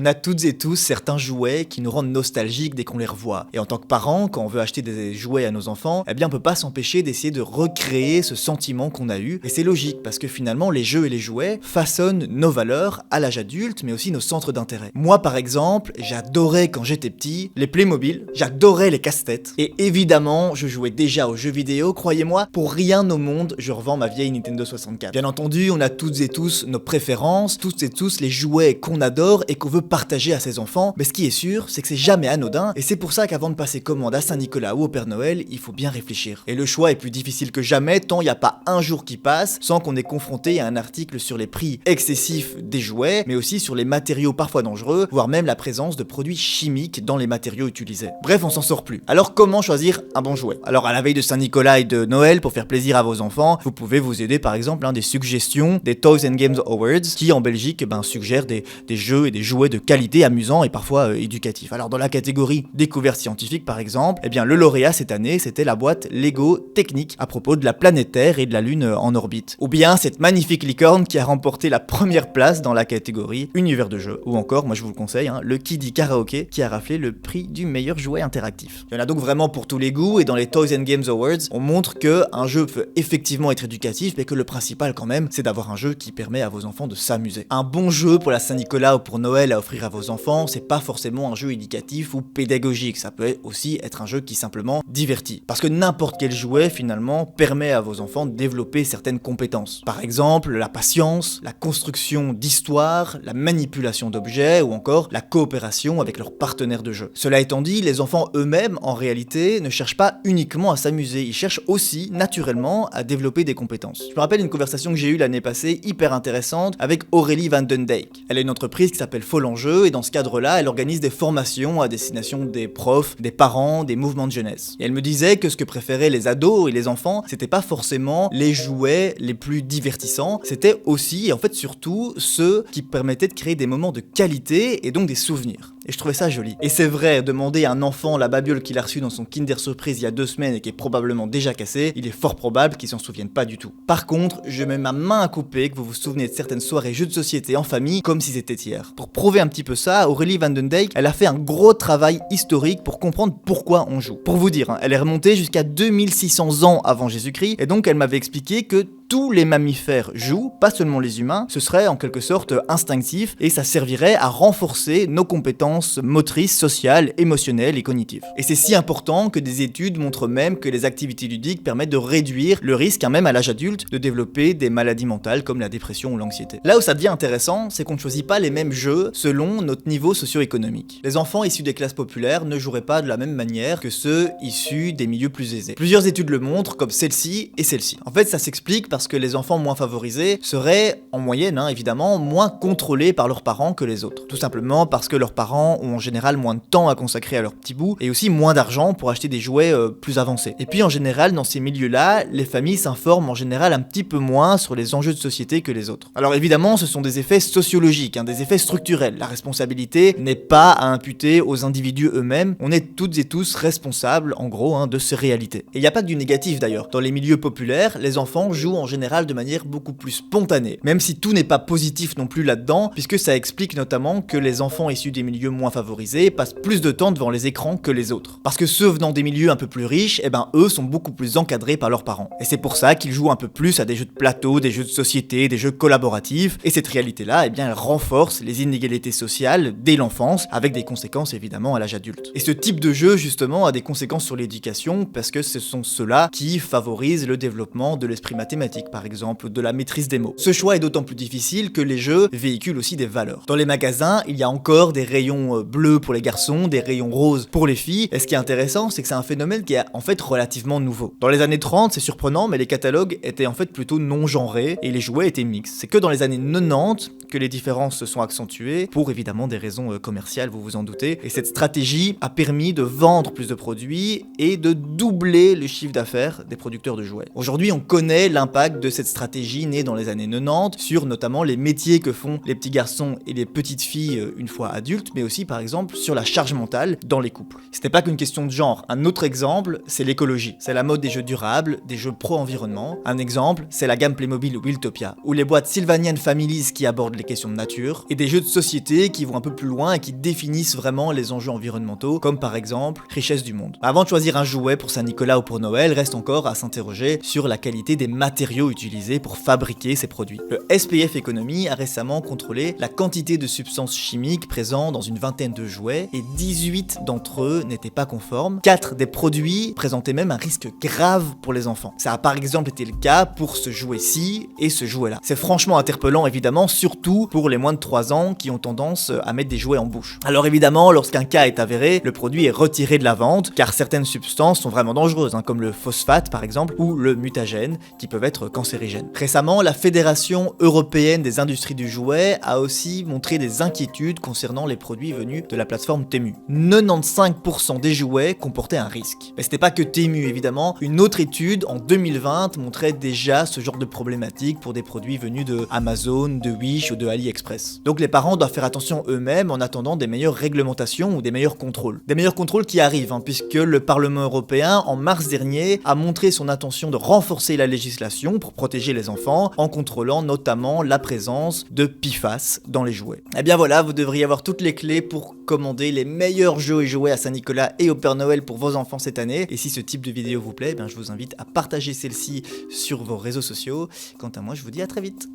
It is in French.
On a toutes et tous certains jouets qui nous rendent nostalgiques dès qu'on les revoit. Et en tant que parents, quand on veut acheter des jouets à nos enfants, eh bien on peut pas s'empêcher d'essayer de recréer ce sentiment qu'on a eu. Et c'est logique, parce que finalement les jeux et les jouets façonnent nos valeurs à l'âge adulte, mais aussi nos centres d'intérêt. Moi par exemple, j'adorais quand j'étais petit les Playmobil, j'adorais les casse-têtes. Et évidemment, je jouais déjà aux jeux vidéo, croyez-moi, pour rien au monde, je revends ma vieille Nintendo 64. Bien entendu, on a toutes et tous nos préférences, toutes et tous les jouets qu'on adore et qu'on veut partager à ses enfants, mais ce qui est sûr, c'est que c'est jamais anodin, et c'est pour ça qu'avant de passer commande à Saint-Nicolas ou au Père Noël, il faut bien réfléchir. Et le choix est plus difficile que jamais, tant il n'y a pas un jour qui passe sans qu'on ait confronté à un article sur les prix excessifs des jouets, mais aussi sur les matériaux parfois dangereux, voire même la présence de produits chimiques dans les matériaux utilisés. Bref, on s'en sort plus. Alors comment choisir un bon jouet? Alors à la veille de Saint-Nicolas et de Noël, pour faire plaisir à vos enfants, vous pouvez vous aider par exemple des suggestions des Toys and Games Awards, qui en Belgique suggèrent des jeux et des jouets de qualité, amusants et parfois éducatifs. Alors dans la catégorie découverte scientifique par exemple, eh bien le lauréat cette année c'était la boîte Lego Technic à propos de la planète Terre et de la Lune en orbite. Ou bien cette magnifique licorne qui a remporté la première place dans la catégorie univers de jeu. Ou encore, moi je vous le conseille, le Kiddy Karaoke qui a raflé le prix du meilleur jouet interactif. Il y en a donc vraiment pour tous les goûts, et dans les Toys and Games Awards, on montre que un jeu peut effectivement être éducatif, mais que le principal quand même, c'est d'avoir un jeu qui permet à vos enfants de s'amuser. Un bon jeu pour la Saint-Nicolas ou pour Noël à offrir à vos enfants, c'est pas forcément un jeu éducatif ou pédagogique, ça peut aussi être un jeu qui simplement divertit. Parce que n'importe quel jouet finalement permet à vos enfants de développer certaines compétences. Par exemple, la patience, la construction d'histoires, la manipulation d'objets ou encore la coopération avec leurs partenaires de jeu. Cela étant dit, les enfants eux-mêmes en réalité ne cherchent pas uniquement à s'amuser, ils cherchent aussi naturellement à développer des compétences. Je me rappelle une conversation que j'ai eue l'année passée, hyper intéressante, avec Aurélie Van Den Dijk. Elle a une entreprise qui s'appelle Fall en Jeu, et dans ce cadre-là, elle organise des formations à destination des profs, des parents, des mouvements de jeunesse. Et elle me disait que ce que préféraient les ados et les enfants, c'était pas forcément les jouets les plus divertissants, c'était aussi, et en fait surtout, ceux qui permettaient de créer des moments de qualité et donc des souvenirs. Et je trouvais ça joli. Et c'est vrai, demander à un enfant la babiole qu'il a reçue dans son Kinder Surprise il y a 2 semaines et qui est probablement déjà cassée, il est fort probable qu'il s'en souvienne pas du tout. Par contre, je mets ma main à couper que vous vous souvenez de certaines soirées jeux de société en famille comme si c'était hier. Pour prouver un petit peu ça, Aurélie Van Den Dijk, elle a fait un gros travail historique pour comprendre pourquoi on joue. Pour vous dire, elle est remontée jusqu'à 2600 ans avant Jésus-Christ, et donc elle m'avait expliqué que tous les mammifères jouent, pas seulement les humains, ce serait en quelque sorte instinctif et ça servirait à renforcer nos compétences motrices, sociales, émotionnelles et cognitives. Et c'est si important que des études montrent même que les activités ludiques permettent de réduire le risque, même à l'âge adulte, de développer des maladies mentales comme la dépression ou l'anxiété. Là où ça devient intéressant, c'est qu'on ne choisit pas les mêmes jeux selon notre niveau socio-économique. Les enfants issus des classes populaires ne joueraient pas de la même manière que ceux issus des milieux plus aisés. Plusieurs études le montrent, comme celle-ci et celle-ci. En fait, ça s'explique parce que les enfants moins favorisés seraient, en moyenne évidemment, moins contrôlés par leurs parents que les autres. Tout simplement parce que leurs parents ont en général moins de temps à consacrer à leurs petits bouts et aussi moins d'argent pour acheter des jouets plus avancés. Et puis en général, dans ces milieux-là, les familles s'informent en général un petit peu moins sur les enjeux de société que les autres. Alors évidemment, ce sont des effets sociologiques, des effets structurels. La responsabilité n'est pas à imputer aux individus eux-mêmes, on est toutes et tous responsables, en gros, de ces réalités. Et il n'y a pas que du négatif d'ailleurs. Dans les milieux populaires, les enfants jouent en général de manière beaucoup plus spontanée, même si tout n'est pas positif non plus là-dedans, puisque ça explique notamment que les enfants issus des milieux moins favorisés passent plus de temps devant les écrans que les autres. Parce que ceux venant des milieux un peu plus riches, eux sont beaucoup plus encadrés par leurs parents. Et c'est pour ça qu'ils jouent un peu plus à des jeux de plateau, des jeux de société, des jeux collaboratifs, et cette réalité-là, elle renforce les inégalités sociales dès l'enfance, avec des conséquences évidemment à l'âge adulte. Et ce type de jeu, justement, a des conséquences sur l'éducation, parce que ce sont ceux-là qui favorisent le développement de l'esprit mathématique, par exemple, de la maîtrise des mots. Ce choix est d'autant plus difficile que les jeux véhiculent aussi des valeurs. Dans les magasins, il y a encore des rayons bleus pour les garçons, des rayons roses pour les filles, et ce qui est intéressant, c'est que c'est un phénomène qui est en fait relativement nouveau. Dans les années 30, c'est surprenant, mais les catalogues étaient en fait plutôt non-genrés, et les jouets étaient mixtes. C'est que dans les années 90 que les différences se sont accentuées, pour évidemment des raisons commerciales, vous vous en doutez, et cette stratégie a permis de vendre plus de produits et de doubler le chiffre d'affaires des producteurs de jouets. Aujourd'hui, on connaît l'impact l'impact de cette stratégie née dans les années 90 sur notamment les métiers que font les petits garçons et les petites filles une fois adultes, mais aussi par exemple sur la charge mentale dans les couples. C'était pas qu'une question de genre. Un autre exemple, c'est l'écologie. C'est la mode des jeux durables, des jeux pro-environnement. Un exemple, c'est la gamme Playmobil Wiltopia, ou les boîtes Sylvanian Families qui abordent les questions de nature, et des jeux de société qui vont un peu plus loin et qui définissent vraiment les enjeux environnementaux, comme par exemple Richesse du monde. Avant de choisir un jouet pour Saint-Nicolas ou pour Noël, reste encore à s'interroger sur la qualité des matériaux utilisés pour fabriquer ces produits. Le SPF Economy a récemment contrôlé la quantité de substances chimiques présentes dans une vingtaine de jouets, et 18 d'entre eux n'étaient pas conformes. 4 des produits présentaient même un risque grave pour les enfants. Ça a par exemple été le cas pour ce jouet-ci et ce jouet-là. C'est franchement interpellant évidemment, surtout pour les moins de 3 ans qui ont tendance à mettre des jouets en bouche. Alors évidemment, lorsqu'un cas est avéré, le produit est retiré de la vente, car certaines substances sont vraiment dangereuses, comme le phosphate par exemple, ou le mutagène, qui peuvent être cancérigènes. Récemment, la Fédération européenne des industries du jouet a aussi montré des inquiétudes concernant les produits venus de la plateforme Temu. 95% des jouets comportaient un risque. Mais c'était pas que Temu évidemment, une autre étude en 2020 montrait déjà ce genre de problématique pour des produits venus de Amazon, de Wish ou de AliExpress. Donc les parents doivent faire attention eux-mêmes en attendant des meilleures réglementations ou des meilleurs contrôles. Des meilleurs contrôles qui arrivent, puisque le Parlement européen en mars dernier a montré son intention de renforcer la législation pour protéger les enfants en contrôlant notamment la présence de PFAS dans les jouets. Et bien voilà, vous devriez avoir toutes les clés pour commander les meilleurs jeux et jouets à Saint-Nicolas et au Père Noël pour vos enfants cette année. Et si ce type de vidéo vous plaît, je vous invite à partager celle-ci sur vos réseaux sociaux. Quant à moi, je vous dis à très vite.